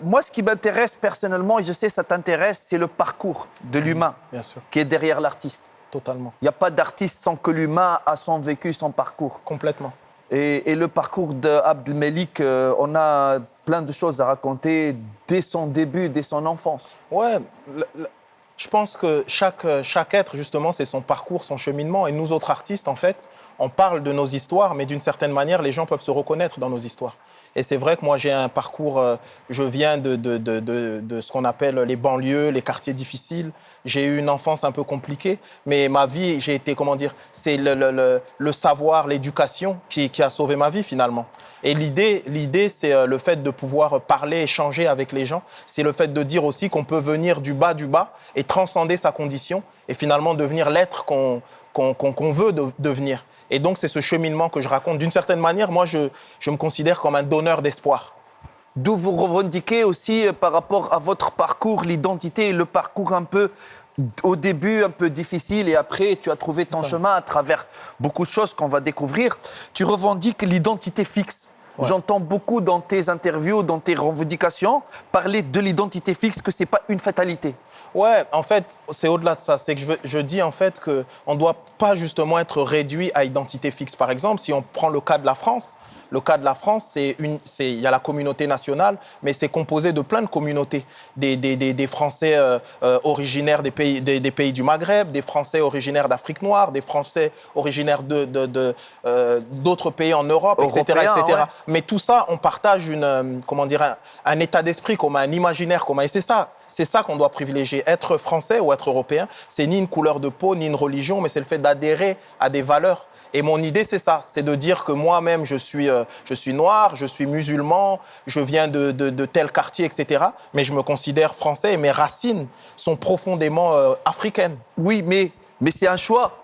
Moi, ce qui m'intéresse personnellement, et je sais que ça t'intéresse, c'est le parcours de l'humain qui est derrière l'artiste. Totalement. Il n'y a pas d'artiste sans que l'humain a son vécu, son parcours. Complètement. Et le parcours d'Abdelmalik, on a plein de choses à raconter dès son début, dès son enfance. Ouais, je pense que chaque être, justement, c'est son parcours, son cheminement. Et nous autres artistes, en fait, on parle de nos histoires, mais d'une certaine manière, les gens peuvent se reconnaître dans nos histoires. Et c'est vrai que moi, j'ai un parcours, je viens de ce qu'on appelle les banlieues, les quartiers difficiles. J'ai eu une enfance un peu compliquée, mais ma vie, j'ai été, comment dire, c'est le savoir, l'éducation qui a sauvé ma vie finalement. Et l'idée, c'est le fait de pouvoir parler, échanger avec les gens. C'est le fait de dire aussi qu'on peut venir du bas et transcender sa condition et finalement devenir l'être qu'on veut devenir. Et donc, c'est ce cheminement que je raconte. D'une certaine manière, moi, je me considère comme un donneur d'espoir. D'où vous revendiquez aussi par rapport à votre parcours, l'identité et le parcours un peu, au début, un peu difficile et après, tu as trouvé ton chemin à travers beaucoup de choses qu'on va découvrir. Tu revendiques l'identité fixe. Ouais. J'entends beaucoup dans tes interviews, dans tes revendications, parler de l'identité fixe, que ce n'est pas une fatalité. Ouais, en fait, c'est au-delà de ça. C'est que je dis en fait qu'on ne doit pas justement être réduit à identité fixe. Par exemple, si on prend le cas de la France, il y a la communauté nationale, mais c'est composé de plein de communautés. Des Français originaires des pays du Maghreb, des Français originaires d'Afrique noire, des Français originaires d'autres pays en Europe, etc. Ouais. Mais tout ça, on partage un état d'esprit commun, un imaginaire commun. Et c'est ça qu'on doit privilégier. Être français ou être européen, c'est ni une couleur de peau, ni une religion, mais c'est le fait d'adhérer à des valeurs. Et mon idée, c'est ça, c'est de dire que moi-même, je suis noir, je suis musulman, je viens de tel quartier, etc. Mais je me considère français et mes racines sont profondément africaines. Oui, mais c'est un choix.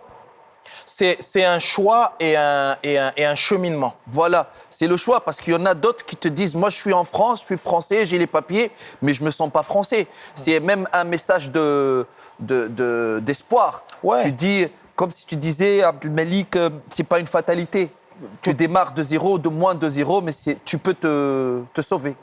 C'est un choix et un cheminement. Voilà, c'est le choix parce qu'il y en a d'autres qui te disent « Moi, je suis en France, je suis français, j'ai les papiers, mais je ne me sens pas français. » C'est même un message d'espoir. Ouais. Tu dis... Comme si tu disais, Abdelmalik, ce n'est pas une fatalité. Tu démarres de zéro, de moins de zéro, mais tu peux te sauver.